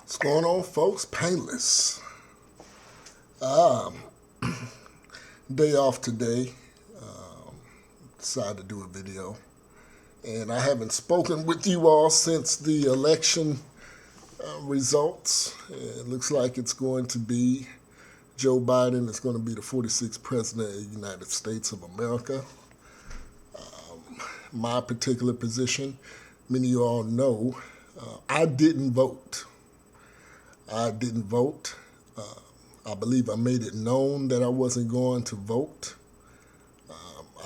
What's going on, folks? Painless. Day off today. Decided to do a video. And I haven't spoken with you all since the election results. It looks like it's going to be Joe Biden is going to be the 46th president of the United States of America. My particular position, many of you all know, I didn't vote. I didn't vote. I believe I made it known that I wasn't going to vote.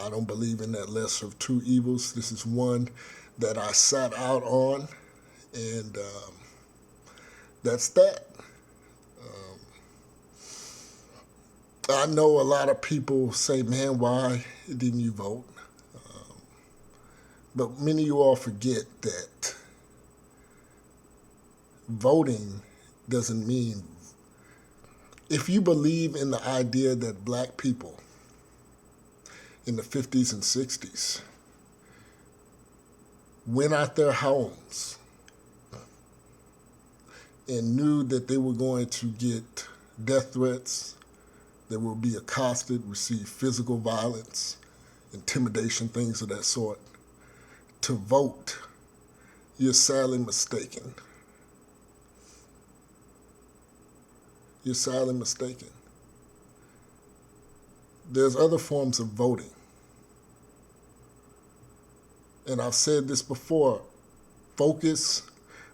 I don't believe in that lesser of two evils. This is one that I sat out on, and that's that. I know a lot of people say, man, why didn't you vote? But many of you all forget that voting doesn't mean, if you believe in the idea that black people in the 50s and 60s went out their homes and knew that they were going to get death threats, they will be accosted, receive physical violence, intimidation, things of that sort, to vote, you're sadly mistaken. You're sadly mistaken. There's other forms of voting. And I've said this before, focus,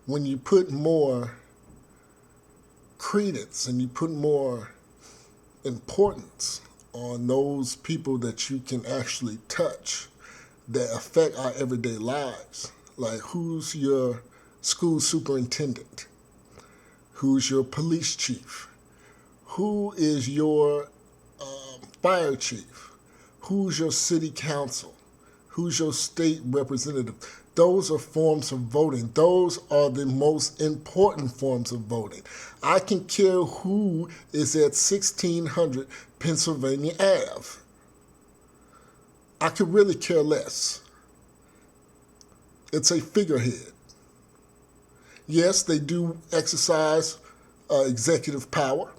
when you put more credence and you put more importance on those people that you can actually touch that affect our everyday lives, like who's your school superintendent, who's your police chief, who is your fire chief, who's your city council, who's your state representative. Those are forms of voting. Those are the most important forms of voting. I can care who is at 1600 Pennsylvania Ave. I could really care less. It's a figurehead. Yes, they do exercise executive power,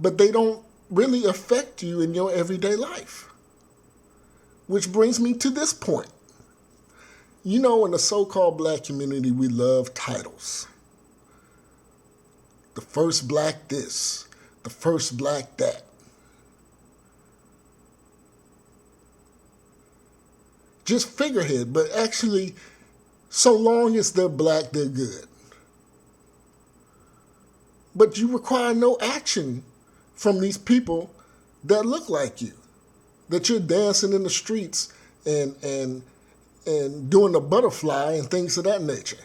but they don't really affect you in your everyday life. Which brings me to this point. You know, in the so-called black community, we love titles. The first black this, the first black that. Just figurehead, but actually, so long as they're black, they're good. But you require no action from these people that look like you, that you're dancing in the streets and doing the butterfly and things of that nature.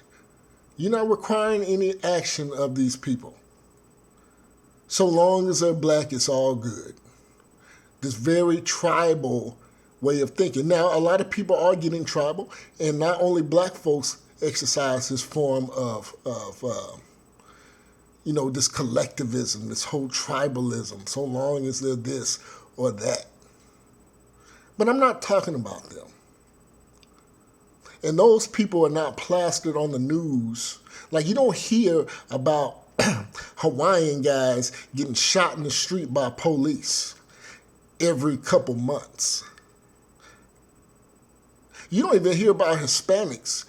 You're not requiring any action of these people. So long as they're black, it's all good. This very tribal way of thinking. Now, a lot of people are getting tribal, and not only black folks exercise this form of this collectivism, this whole tribalism, so long as they're this or that. But I'm not talking about them. And those people are not plastered on the news. Like, you don't hear about Hawaiian guys getting shot in the street by police every couple months. You don't even hear about Hispanics,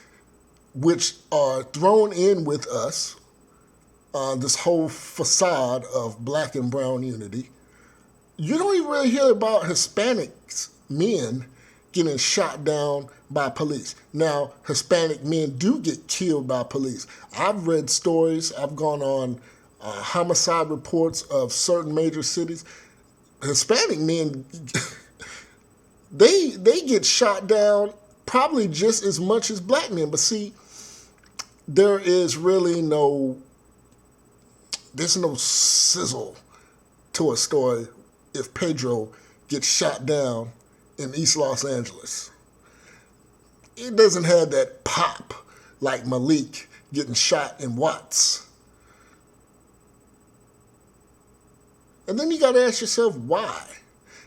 which are thrown in with us, this whole facade of black and brown unity. You don't even really hear about Hispanics, men, getting shot down by police. Now, Hispanic men do get killed by police. I've read stories, I've gone on homicide reports of certain major cities. Hispanic men, they get shot down probably just as much as black men. But see, there is really there's no sizzle to a story if Pedro gets shot down in East Los Angeles. It doesn't have that pop like Malik getting shot in Watts. And then you got to ask yourself why.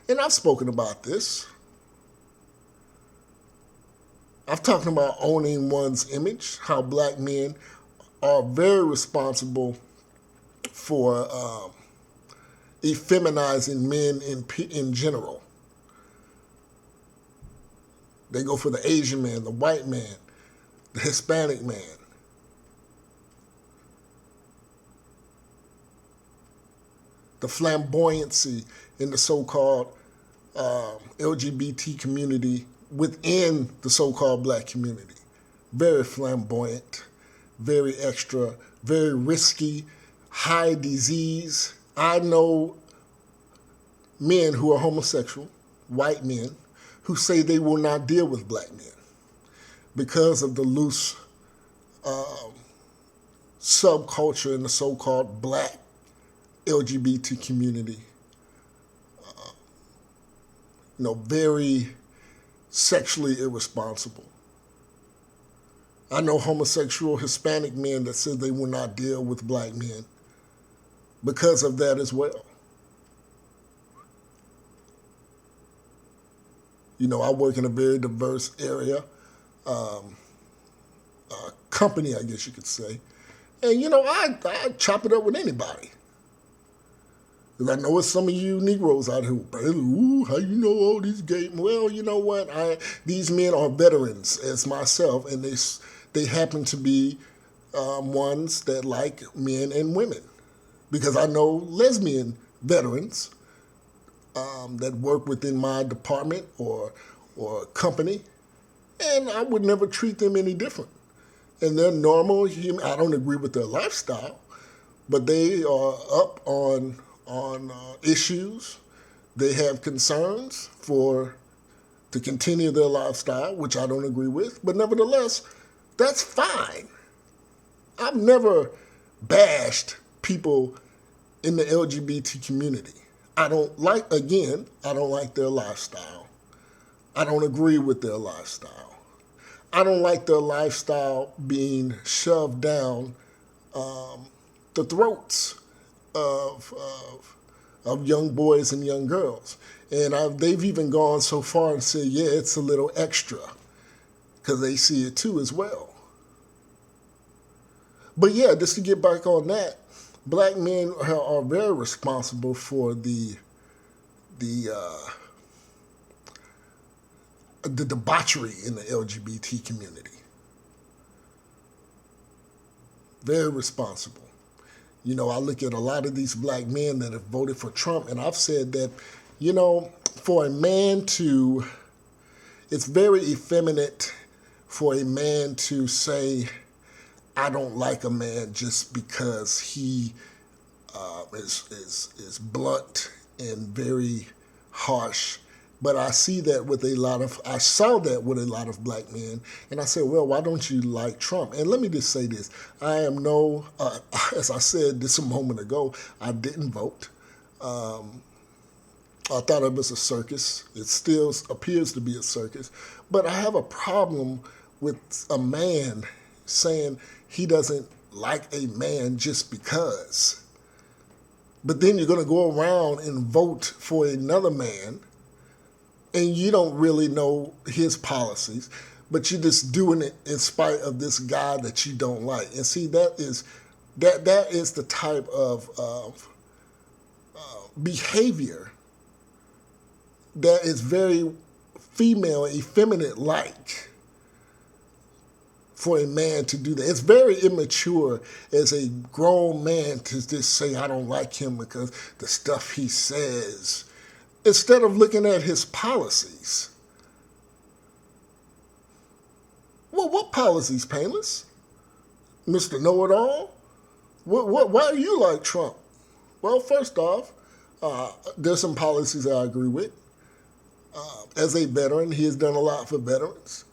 And I've spoken about this. I've talked about owning one's image, how black men are very responsible for effeminizing men in general. They go for the Asian man, the white man, the Hispanic man. The flamboyancy in the so-called LGBT community within the so-called black community. Very flamboyant, very extra, very risky, high disease. I know men who are homosexual, white men, who say they will not deal with black men because of the loose subculture in the so-called black LGBT community. Very sexually irresponsible. I know homosexual Hispanic men that said they will not deal with black men because of that as well. I work in a very diverse area, company, I guess you could say. And, I chop it up with anybody. Because I know it's some of you Negroes out here, ooh, how you know all these gay? Well, you know what? These men are veterans as myself, and they happen to be ones that like men and women. Because I know lesbian veterans that work within my department or company, and I would never treat them any different. And they're normal human. I don't agree with their lifestyle, but they are up on issues. They have concerns to continue their lifestyle, which I don't agree with. But nevertheless, that's fine. I've never bashed people in the LGBT community. I don't like their lifestyle. I don't agree with their lifestyle. I don't like their lifestyle being shoved down the throats of young boys and young girls. And they've even gone so far and said, yeah, it's a little extra, because they see it too as well. But yeah, just to get back on that, black men are very responsible for the debauchery in the LGBT community. Very responsible. I look at a lot of these black men that have voted for Trump, and I've said that, for a man it's very effeminate for a man to say, I don't like a man just because he is blunt and very harsh. But I saw that with a lot of black men, and I said, well, why don't you like Trump? And let me just say this. I am as I said this a moment ago, I didn't vote. I thought it was a circus. It still appears to be a circus. But I have a problem with a man saying he doesn't like a man just because. But then you're going to go around and vote for another man, and you don't really know his policies, but you're just doing it in spite of this guy that you don't like. And see, that is the type of behavior that is very female, effeminate-like for a man to do that. It's very immature as a grown man to just say, I don't like him because the stuff he says, instead of looking at his policies. Well, what policies, Painless? Mr. Know-It-All? Why do you like Trump? Well, first off, there's some policies I agree with. As a veteran, he has done a lot for veterans.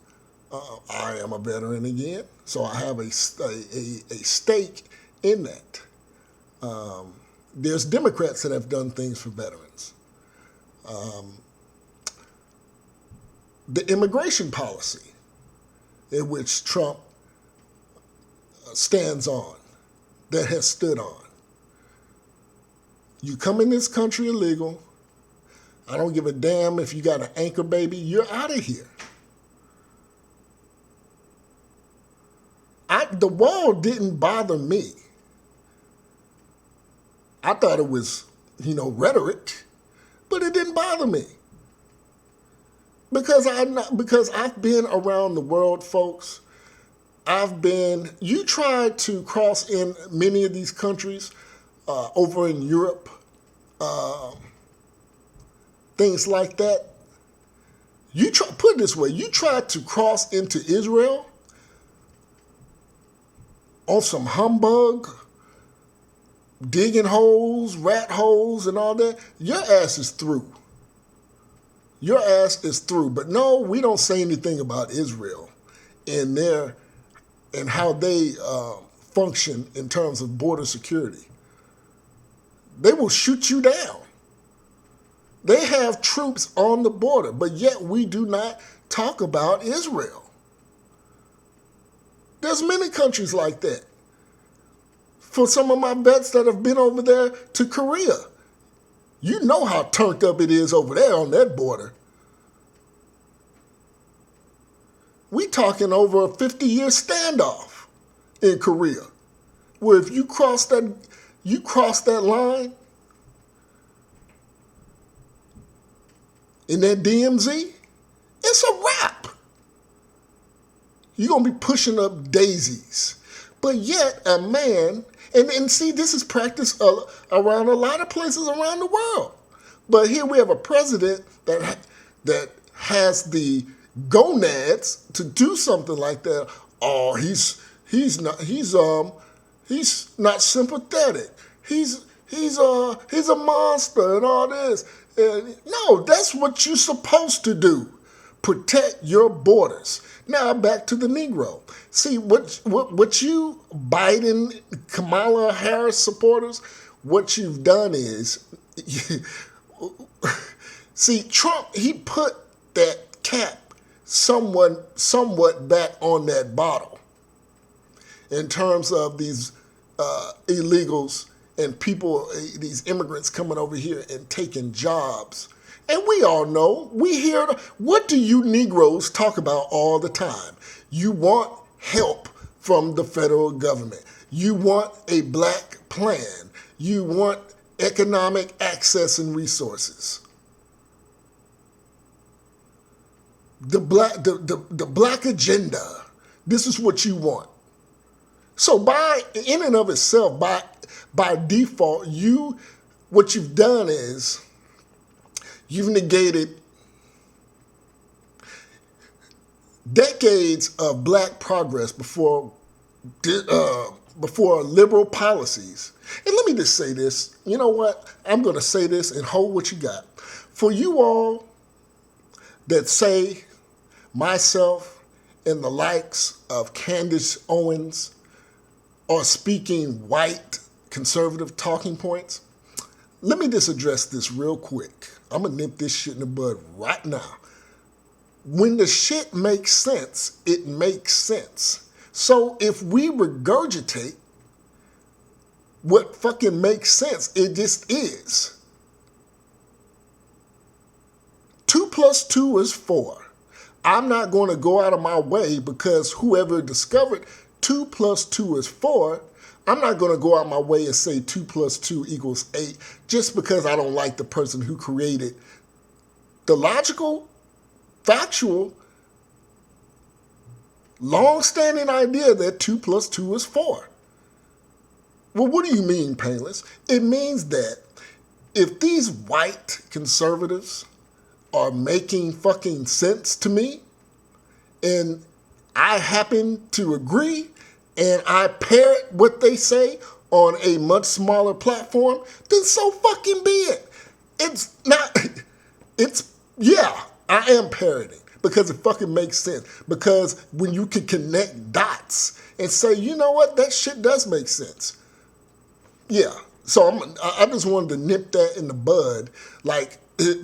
I am a veteran again, so I have a stake in that. There's Democrats that have done things for veterans. The immigration policy in which Trump stands on, that has stood on. You come in this country illegal, I don't give a damn if you got an anchor baby, you're out of here. the wall didn't bother me. I thought it was, rhetoric, but it didn't bother me. Because I've been around the world, folks. You try to cross in many of these countries over in Europe, things like that. Put it this way, you try to cross into Israel on some humbug, digging holes, rat holes, and all that, your ass is through. Your ass is through. But no, we don't say anything about Israel and how they function in terms of border security. They will shoot you down. They have troops on the border, but yet we do not talk about Israel. There's many countries like that. For some of my vets that have been over there to Korea, you know how turned up it is over there on that border. We talking over a 50-year standoff in Korea, where if you cross that line in that DMZ, it's a wrap. You're going to be pushing up daisies. But yet a man, and see, this is practiced around a lot of places around the world. But here we have a president that has the gonads to do something like that. Oh, he's not sympathetic. He's a monster and all this. No, that's what you're supposed to do. Protect your borders. Now back to the Negro. See, what you Biden, Kamala Harris supporters, what you've done is, see, Trump, he put that cap somewhat back on that bottle in terms of these illegals and people, these immigrants coming over here and taking jobs. And we all know, we hear, what do you Negroes talk about all the time? You want help from the federal government. You want a black plan. You want economic access and resources. The black agenda. This is what you want. So in and of itself, by default, what you've done is you've negated decades of black progress before liberal policies. And let me just say this. You know what? I'm going to say this and hold what you got. For you all that say myself and the likes of Candace Owens are speaking white conservative talking points, let me just address this real quick. I'm going to nip this shit in the bud right now. When the shit makes sense, it makes sense. So if we regurgitate what fucking makes sense, it just is. 2 + 2 is 4. I'm not going to go out of my way because whoever discovered 2 + 2 is 4, I'm not going to go out my way and say 2 + 2 = 8 just because I don't like the person who created the logical, factual, long-standing idea that 2 + 2 is 4. Well, what do you mean, Painless? It means that if these white conservatives are making fucking sense to me, and I happen to agree, and I parrot what they say on a much smaller platform, then so fucking be it. I am parroting because it fucking makes sense. Because when you can connect dots and say, you know what, that shit does make sense. Yeah, so I just wanted to nip that in the bud. Like,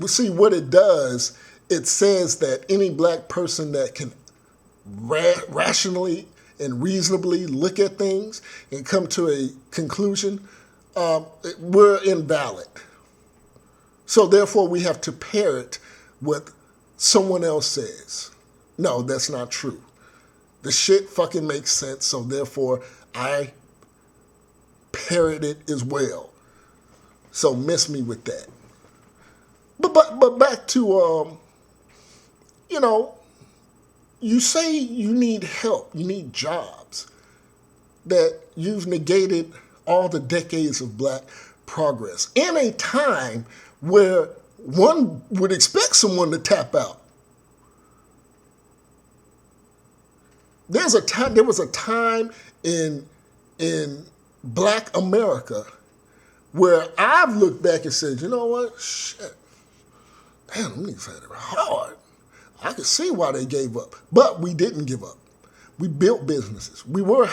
see what it does, it says that any black person that can rationally and reasonably look at things and come to a conclusion, we're invalid. So therefore we have to parrot what someone else says. No, that's not true. The shit fucking makes sense, so therefore I parrot it as well. So miss me with that. But back to you know, you say you need help, you need jobs, that you've negated all the decades of black progress in a time where one would expect someone to tap out. There was a time in black America where I've looked back and said, you know what? Shit. Damn, them niggas had it hard. I could see why they gave up. But we didn't give up. We built businesses. We were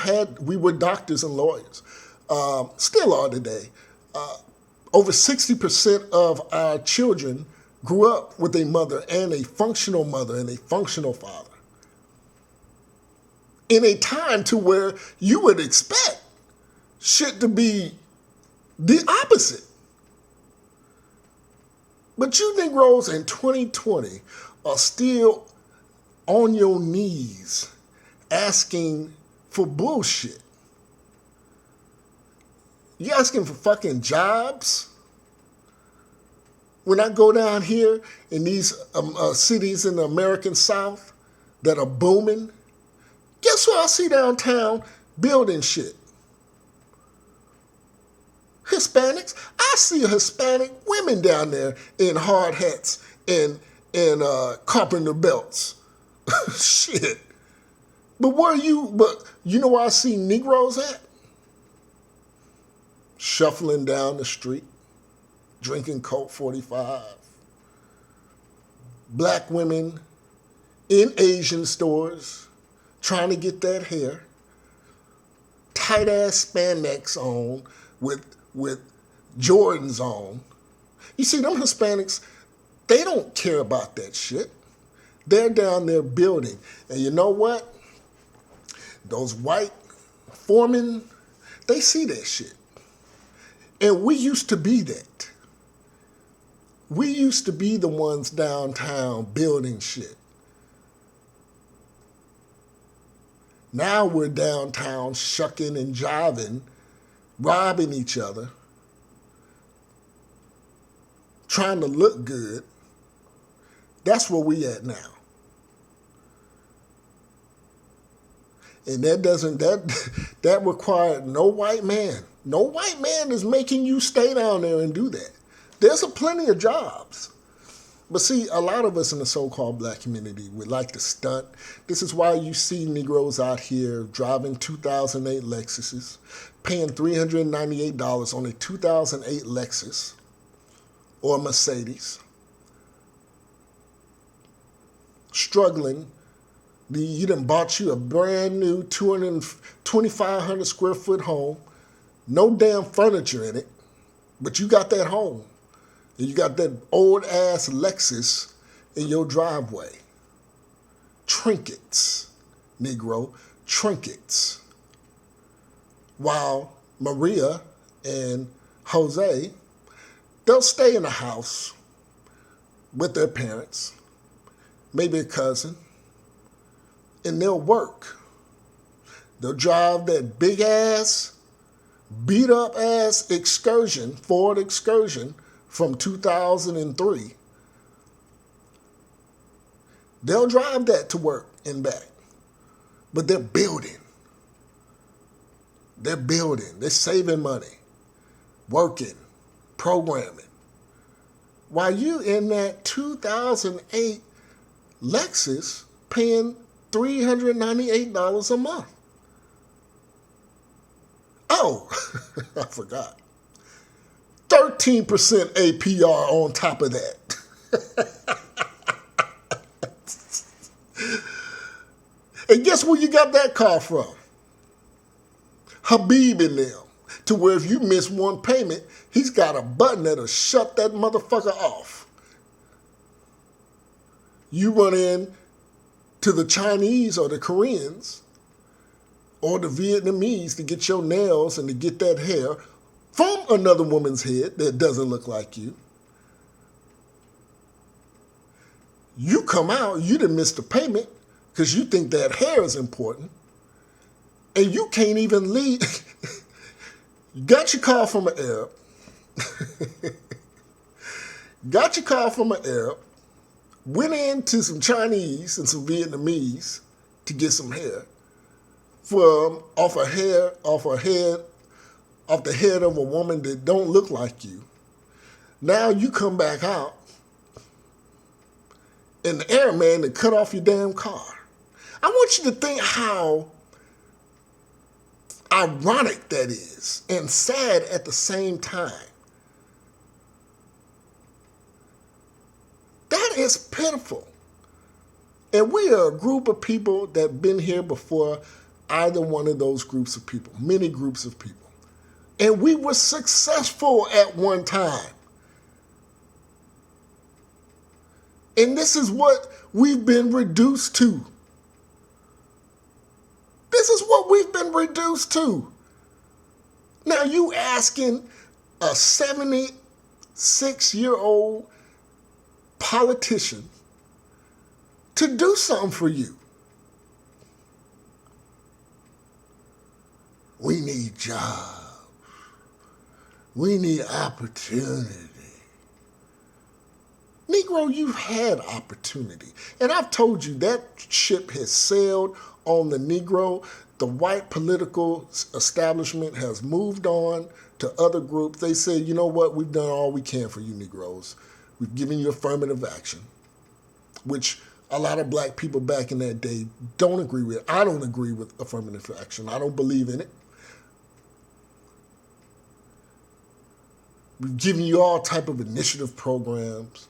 doctors and lawyers. Still are today. Over 60% of our children grew up with a mother and a functional father. In a time to where you would expect shit to be the opposite. But you Negroes in 2020 are still on your knees asking for bullshit. You asking for fucking jobs? When I go down here in these cities in the American South that are booming, guess what I see downtown building shit? Hispanics. I see Hispanic women down there in hard hats and carpenter belts. Shit. But you know where I see Negroes at? Shuffling down the street, drinking Colt 45. Black women in Asian stores trying to get that hair. Tight ass spandex on with Jordans on. You see, them Hispanics, they don't care about that shit. They're down there building. And you know what? Those white foremen, they see that shit. And we used to be that. We used to be the ones downtown building shit. Now we're downtown shucking and jiving, robbing each other, trying to look good. That's where we at now. And that required no white man. No white man is making you stay down there and do that. There's plenty of jobs. But see, a lot of us in the so-called black community would like to stunt. This is why you see Negroes out here driving 2008 Lexuses, paying $398 on a 2008 Lexus or a Mercedes, struggling. You done bought you a brand new 2,500 square foot home, no damn furniture in it, but you got that home. And you got that old ass Lexus in your driveway. Trinkets, Negro, trinkets. While Maria and Jose, they'll stay in the house with their parents, maybe a cousin, and they'll work. They'll drive that big ass, beat up ass Excursion, Ford Excursion from 2003. They'll drive that to work and back. But they're building. They're building. They're saving money, working, programming. While you in that 2008 Lexus paying $398 a month. Oh, I forgot. 13% APR on top of that. And guess where you got that car from? Habib in them. To where if you miss one payment, he's got a button that'll shut that motherfucker off. You run in to the Chinese or the Koreans or the Vietnamese to get your nails and to get that hair from another woman's head that doesn't look like you. You come out, you done missed the payment. because you think that hair is important, and you can't even lead. You got your car from an Arab, got your car from an Arab, went into some Chinese and some Vietnamese to get some hair from off the head of a woman that don't look like you. Now you come back out and the Arab man that cut off your damn car. I want you to think how ironic that is and sad at the same time. That is pitiful. And we are a group of people that have been here before either one of those groups of people, many groups of people. And we were successful at one time. And this is what we've been reduced to. This is what we've been reduced to. Now you asking a 76-year-old politician to do something for you. We need jobs. We need opportunity. Negro, you've had opportunity. And I've told you that ship has sailed on the Negro. The white political establishment has moved on to other groups. They say, you know what, we've done all we can for you Negroes. We've given you affirmative action, which a lot of black people back in that day don't agree with. I don't agree with affirmative action. I don't believe in it. We've given you all type of initiative programs.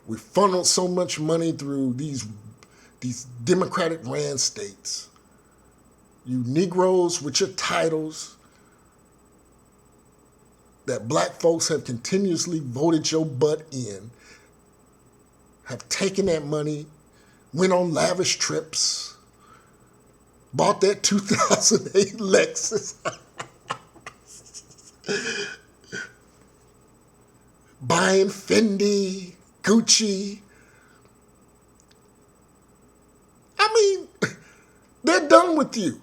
We funneled so much money through these Democratic ran states. You Negroes with your titles that black folks have continuously voted your butt in, have taken that money, went on lavish trips, bought that 2008 Lexus, buying Fendi, Gucci. I mean, they're done with you.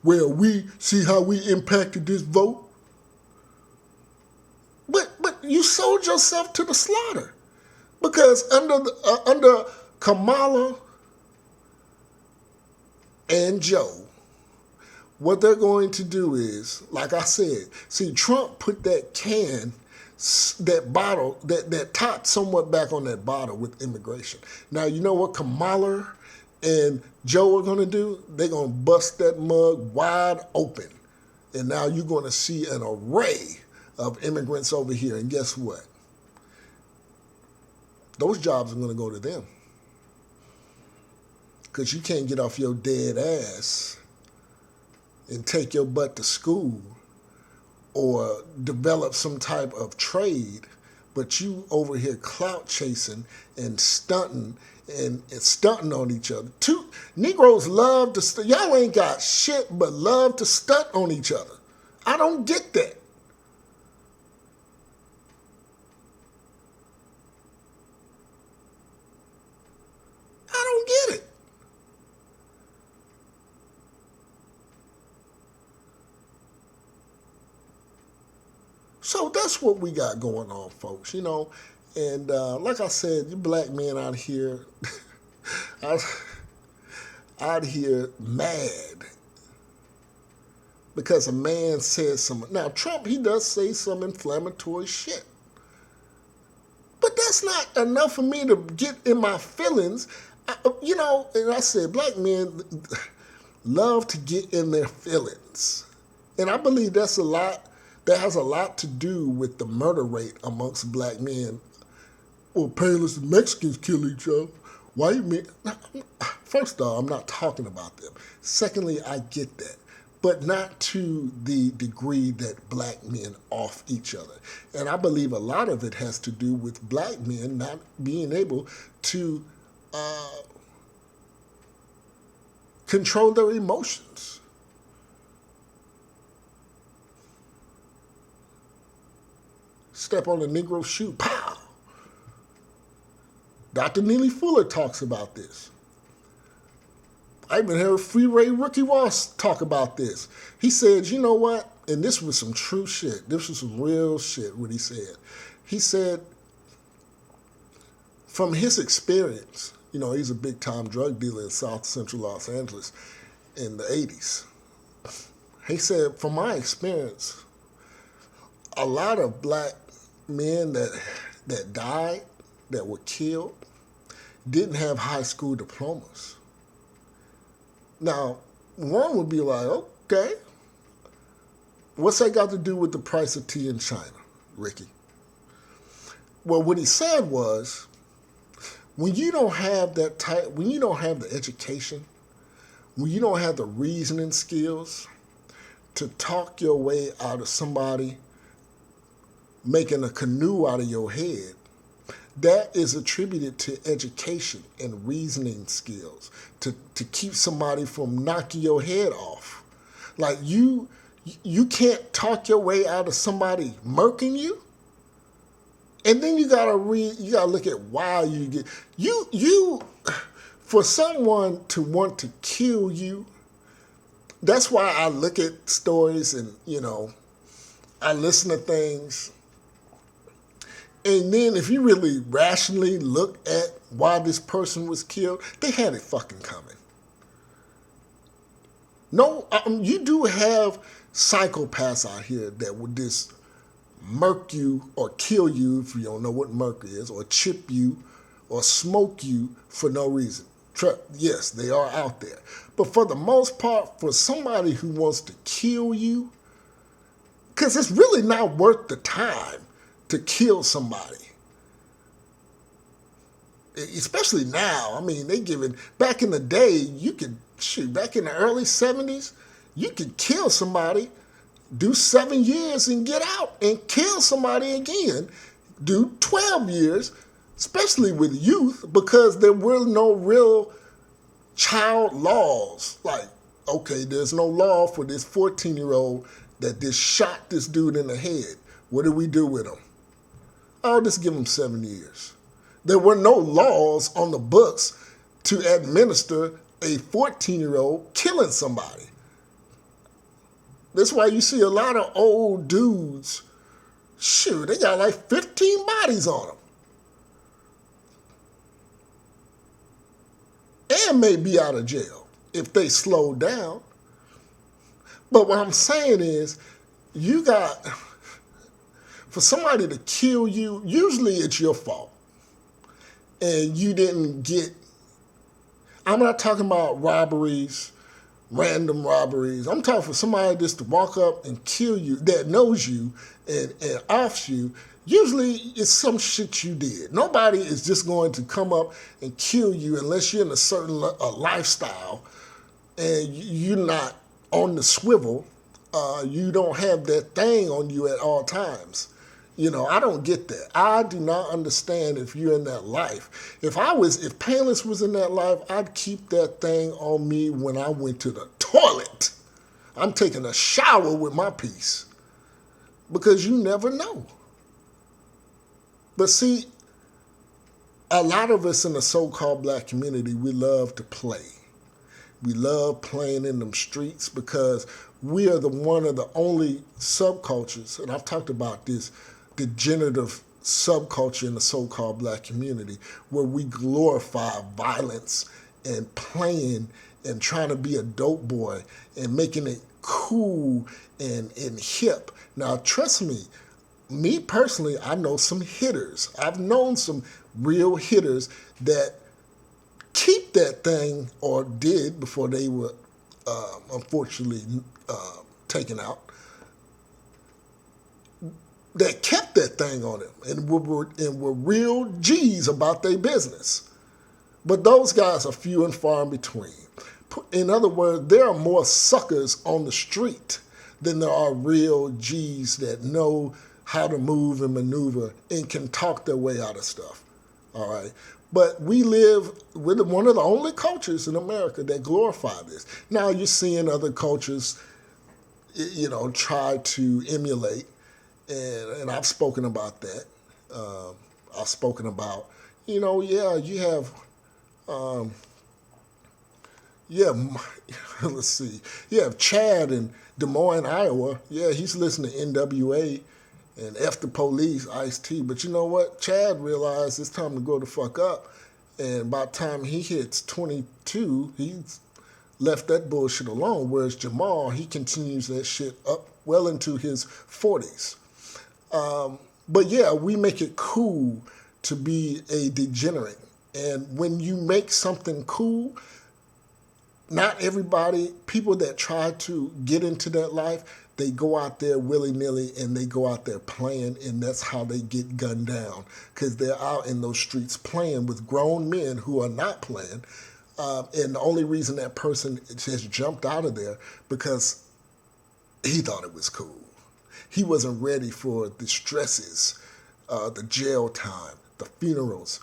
Well, we see how we impacted this vote. But you sold yourself to the slaughter. Because under Kamala and Joe, what they're going to do is, like I said, see, Trump put that bottle, that top somewhat back on that bottle with immigration. Now, you know what Kamala and Joe are going to do? They're going to bust that mug wide open. And now you're going to see an array of immigrants over here. And guess what? Those jobs are going to go to them. Because you can't get off your dead ass and take your butt to school or develop some type of trade, but you over here clout chasing and stunting and stunting on each other. Two Negroes love to y'all ain't got shit but love to stunt on each other. I don't get that. I don't get it. So that's what we got going on, folks, you know. And like I said, you black men out here, out here mad because a man says something. Now, Trump, he does say some inflammatory shit. But that's not enough for me to get in my feelings. You know, and I said black men love to get in their feelings. And I believe that has a lot to do with the murder rate amongst black men. Well, painless Mexicans kill each other. White men, first of all, I'm not talking about them. Secondly, I get that, but not to the degree that black men off each other. And I believe a lot of it has to do with black men not being able to control their emotions. Step on a Negro shoe, pow. Dr. Neely Fuller talks about this. I even heard Free Ray Rookie Ross talk about this. He said, you know what? And this was some true shit. This was some real shit, what he said. He said, from his experience, he's a big-time drug dealer in South Central Los Angeles in the 80s. He said, from my experience, a lot of black men that died, that were killed, didn't have high school diplomas. Now, one would be like, okay, what's that got to do with the price of tea in China, Ricky? Well, what he said was, when you don't have when you don't have the education, when you don't have the reasoning skills to talk your way out of somebody making a canoe out of your head, that is attributed to education and reasoning skills to keep somebody from knocking your head off. Like you can't talk your way out of somebody murking you. And then you gotta look at why you get you for someone to want to kill you. That's why I look at stories and I listen to things. And then if you really rationally look at why this person was killed, they had it fucking coming. No, you do have psychopaths out here that would just murk you or kill you if you don't know what murk is, or chip you or smoke you for no reason. Yes, they are out there. But for the most part, for somebody who wants to kill you, because it's really not worth the time to kill somebody. Especially now. I mean, back in the day, back in the early 70s, you could kill somebody, do 7 years and get out, and kill somebody again, do 12 years, especially with youth, because there were no real child laws. Like, okay, there's no law for this 14-year-old that just shot this dude in the head. What do we do with him? Oh, just give him 7 years. There were no laws on the books to administer a 14-year-old killing somebody. That's why you see a lot of old dudes, they got like 15 bodies on them. And may be out of jail if they slow down. But what I'm saying is, for somebody to kill you, usually it's your fault. And you didn't I'm not talking about robberies, random robberies. I'm talking for somebody just to walk up and kill you that knows you and offs you. Usually it's some shit you did. Nobody is just going to come up and kill you unless you're in a certain lifestyle and you're not on the swivel. You don't have that thing on you at all times. I don't get that. I do not understand if you're in that life. If Painless was in that life, I'd keep that thing on me when I went to the toilet. I'm taking a shower with my piece. Because you never know. But see, a lot of us in the so-called black community, we love to play. We love playing in them streets because we are one of the only subcultures, and I've talked about this, degenerative subculture in the so-called black community where we glorify violence and playing and trying to be a dope boy and making it cool and hip. Now, trust me personally, I know some hitters. I've known some real hitters that keep that thing, or did before they were unfortunately taken out, that kept that thing on them and were real G's about their business. But those guys are few and far in between. In other words, there are more suckers on the street than there are real G's that know how to move and maneuver and can talk their way out of stuff. All right. But we live with one of the only cultures in America that glorify this. Now you're seeing other cultures, try to emulate. And I've spoken about that. I've spoken about, Yeah, you have, yeah, let's see. You have Chad in Des Moines, Iowa. Yeah, he's listening to NWA and F the Police, Ice-T. But you know what? Chad realized it's time to grow the fuck up. And by the time he hits 22, he's left that bullshit alone. Whereas Jamal, he continues that shit up well into his 40s. But yeah, we make it cool to be a degenerate. And when you make something cool, not everybody, people that try to get into that life, they go out there willy-nilly and they go out there playing, and that's how they get gunned down, because they're out in those streets playing with grown men who are not playing. And the only reason that person has jumped out of there because he thought it was cool. He wasn't ready for the stresses, the jail time, the funerals,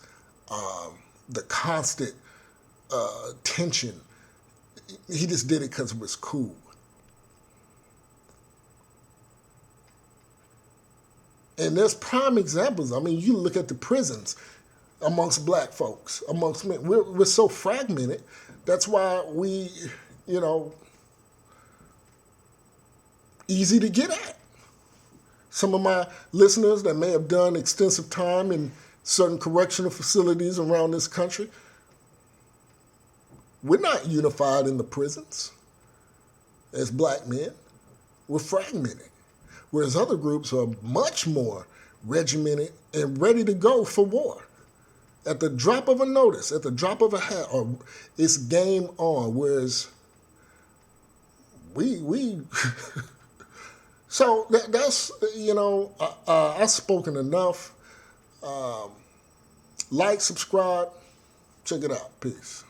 the constant tension. He just did it because it was cool. And there's prime examples. I mean, you look at the prisons amongst black folks, amongst men. We're so fragmented. That's why we, you know, easy to get at. Some of my listeners that may have done extensive time in certain correctional facilities around this country, we're not unified in the prisons as black men. We're fragmented. Whereas other groups are much more regimented and ready to go for war. At the drop of a notice, at the drop of a hat, or it's game on. Whereas we so that's, I've spoken enough. Like, subscribe, check it out. Peace.